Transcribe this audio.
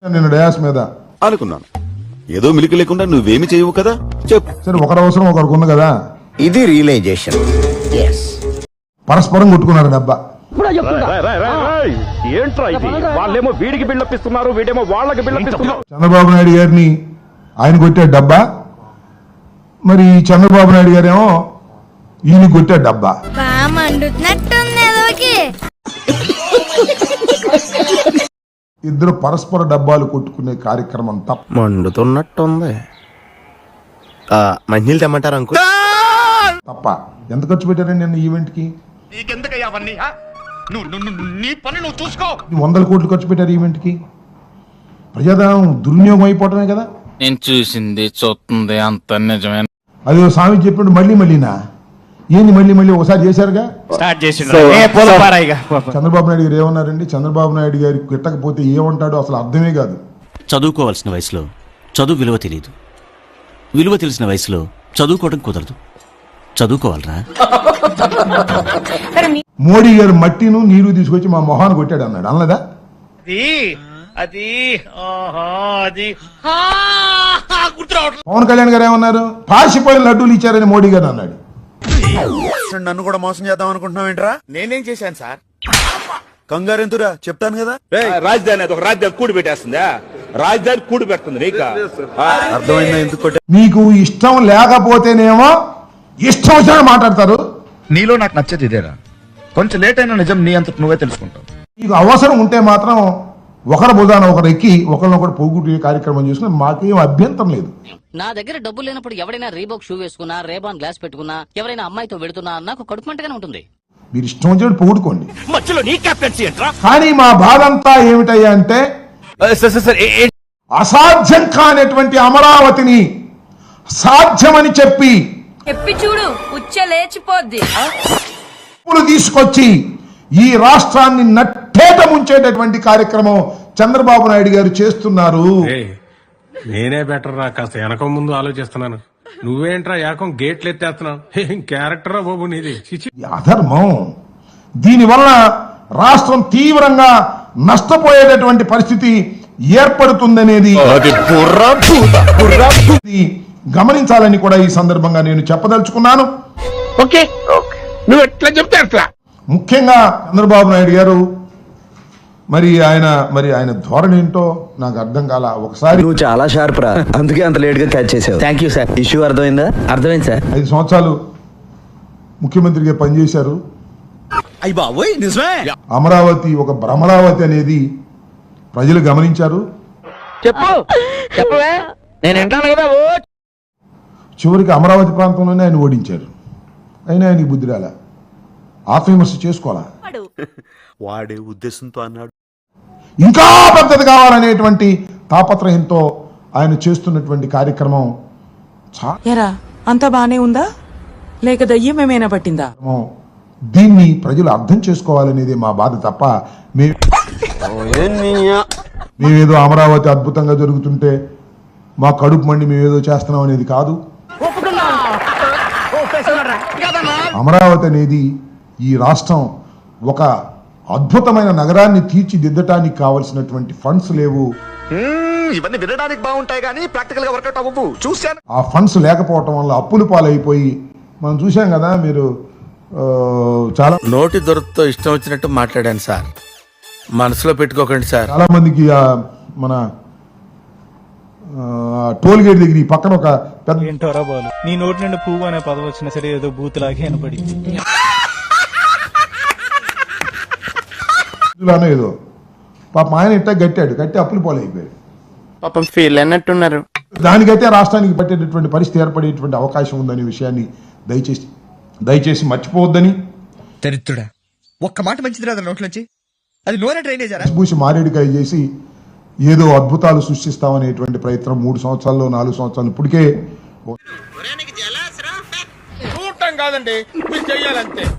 నేను డయాస్ మీద అనుకున్నాను. ఏదో మిలికి లేకుండా నువ్వేమి చేయవు కదా, చెప్పు. సరే, ఒకరి అవసరం ఒకరికి ఉంది కదా. ఇది రియలైజేషన్. పరస్పరం కొట్టుకున్నారు డబ్బా. ఏంట్రా ఇది? వాళ్ళేమో వీడికి బిల్డప్ ఇస్తున్నారు, వీడేమో వాళ్ళకి బిల్డప్ ఇస్తున్నారు. చంద్రబాబు నాయుడు గారిని ఆయన కొట్టాడు డబ్బా, మరి చంద్రబాబు నాయుడు గారేమో ఈయన కొట్టాడు డబ్బా. ఇద్దరు పరస్పర డబ్బాలు కొట్టుకునే కార్యక్రమం తప్ప. మండుతున్నట్టుంది. మంచినీళ్ళు తెమ్మంటారు అంకు తప్ప ఎంత ఖర్చు పెట్టారండి నిన్న ఈవెంట్ కి? వందల కోట్లు ఖర్చు పెట్టారు ఈవెంట్ కి. ప్రజాధనం దుర్వినియోగం అయిపోవటమే కదా. నేను చూసింది చూస్తుంది అంత నిజమే. అది స్వామి చెప్పినట్టు మళ్ళీనా ఏంది మళ్ళీ ఒకసారి చేశారుగా. చంద్రబాబు నాయుడు గారు ఏమన్నారండి? చంద్రబాబు నాయుడు గారికి గిట్టకపోతే ఏమంటాడో అసలు అర్థమే కాదు. చదువుకోవాల్సిన వయసులో చదువు విలువ తెలియదు, విలువ తెలిసిన వయసులో చదువుకోవడం కుదరదు. చదువుకోవాలరా. మోడీ గారు మట్టిను నీరు తీసుకొచ్చి మా మొహాన్ని కొట్టాడు అన్నాడు, అనలేదా? పవన్ కళ్యాణ్ గారు ఏమన్నారు? పాసిపోయిన లడ్డూలు ఇచ్చారని మోడీ గారు అన్నాడు. నన్ను కూడా మోసం చేద్దాం అనుకుంటున్నావు ఏంట్రా? నేనేం చేశాను సార్? కంగారు ఎందురా, చెప్తాను కదా. రాజధాని అది ఒక రాజధాని కూడి పెట్టేస్తుందా? రాజధాని కూడి పెడుతుంది నీకు అర్థమైందా ఎందుకు కొట్టా? మీకు ఇష్టం లేకపోతేనేమో ఇష్టం వచ్చినా మాట్లాడతారు. నీలో నాకు నచ్చేది ఇదేరా. కొంచెం లేట్ అయినా నిజం నీ అంత నువ్వే తెలుసుకుంటావు. మీకు అవసరం ఉంటే మాత్రం ఒకరి భుజాన ఒకరు ఎక్కి ఒకరినొకరు పోగొట్టే కార్యక్రమం చేసుకుని మాకేం అభ్యంతరం లేదు. నా దగ్గర డబ్బులు లేనప్పుడు ఎవరైనా రీబాక్ షూ వేసుకున్నా, రేబాన్ గ్లాస్ పెట్టుకున్నా, ఎవరైనా అమ్మాయితో వెడుతున్నా నాకు కడుపు మంటగానే ఉంటుంది. మీరు ఇష్టం వచ్చినట్టు పొగుడుకోండి. మధ్యలో నీ కెప్టెన్సీ ఏంట్రా? కానీ మా బాధ అంతా ఏమిటయ్యా అంటే అసాధ్యం కానటువంటి అమరావతిని సాధ్యమని చెప్పి చూడు ఉచ్చ లేచిపోద్ది తీసుకొచ్చి ఈ రాష్ట్రాన్ని నట్టేట ముంచేటటువంటి కార్యక్రమం చంద్రబాబు నాయుడు గారు చేస్తున్నారు. నేనే బెటర్ రా, కాస్త వెనక ముందు ఆలోచిస్తున్నాను. నువ్వేంట్రా ఏకం గేట్లు ఎత్తేస్తున్నావు? ఏం క్యారెక్టర్ రా బాబు నీది. అధర్మం. దీనివల్ల రాష్ట్రం తీవ్రంగా నష్టపోయేటటువంటి పరిస్థితి ఏర్పడుతుందనేది గమనించాలని కూడా ఈ సందర్భంగా నేను చెప్పదలుచుకున్నాను. నువ్వు ఎట్లా చెప్తే అట్లా. ముఖ్యంగా చంద్రబాబు నాయుడు గారు మరి ఆయన ధోరణి ఏంటో నాకు అర్థం కాల. ఒకసారి నువ్వు చాలా షార్ప్ రా, అందుకే అంత లేట్ గా క్యాచ్ చేసావు. Thank you sir. ఇష్యూ అర్థమైందా? అర్థమైంది సార్. 5 సంవత్సరాలు ముఖ్యమంత్రిగా పనిచేశారు. అమరావతి ఒక భ్రమరావతి అనేది ప్రజలు గమనించారు. చివరికి అమరావతి ప్రాంతంలోనే ఆయన ఓడించారు. అయినా ఆయనకి బుద్ధి రాలా, ఆత్మవిమర్శ చేసుకోవాలా. వాడే ఉద్దేశంతో అన్నాడు. ఇంకా పెద్దది కావాలనేటువంటి తాపత్రయంతో ఆయన చేస్తున్నటువంటి కార్యక్రమం అంతా బానే ఉందా లేక దయ్యం ఏమైనా పట్టిందా? దీన్ని ప్రజలు అర్థం చేసుకోవాలనేది మా బాధ తప్ప మేమేదో అమరావతి అద్భుతంగా జరుగుతుంటే మా కడుపు మండి మేమేదో చేస్తున్నాం అనేది కాదు. అమరావతి అనేది ఈ రాష్ట్రం ఒక అద్భుతమైన నగరాన్ని తీర్చిదిద్దటానికి కావలసినటువంటి ఫండ్స్ లేవు. ఇవన్నీ వినడానికి బాగుంటాయి కానీ ప్రాక్టికల్ గా వర్కౌట్ అవ్వవు. చూశాను. ఆ ఫండ్స్ లేకపోవటం వల్ల అప్పులు పాలైపోయి మనం చూసాం కదా. మీరు చాలా నోటి దొరతో ఇష్టం వచ్చినట్టు మాట్లాడాను సార్, మనసులో పెట్టుకోకండి సార్. చాలా మందికి మన టోల్ గేట్ దగ్గర ఈ పక్కన ఒక పెద్ద ఏంటోరా బాలు, నీ నోటి నుండి పువ్వు అనే పదం వచ్చినా సరే ఏదో బూతులాగే వినపడింది. ఏదో పాపం ఆయన ఇట్టా కట్టి అప్పులు పాలైపోయాడు. పాపం ఫీల్ అన్నట్టున్నారు. దానికైతే రాష్ట్రానికి పట్టేటటువంటి పరిస్థితి ఏర్పడేటువంటి అవకాశం ఉందనే విషయాన్ని దయచేసి మర్చిపోవద్దని. చరిత్రుడా, ఒక్క మాట మంచిది రాదు నోట్లోంచి. అది నోరే డ్రైనేజ్ పూసి మారేడుకాయ చేసి ఏదో అద్భుతాలు సృష్టిస్తామనేటువంటి ప్రయత్నం 3 సంవత్సరాల్లో 4 సంవత్సరాలు ఇప్పటికే చూడటం కాదండి, మీరు చెయ్యాలంతే.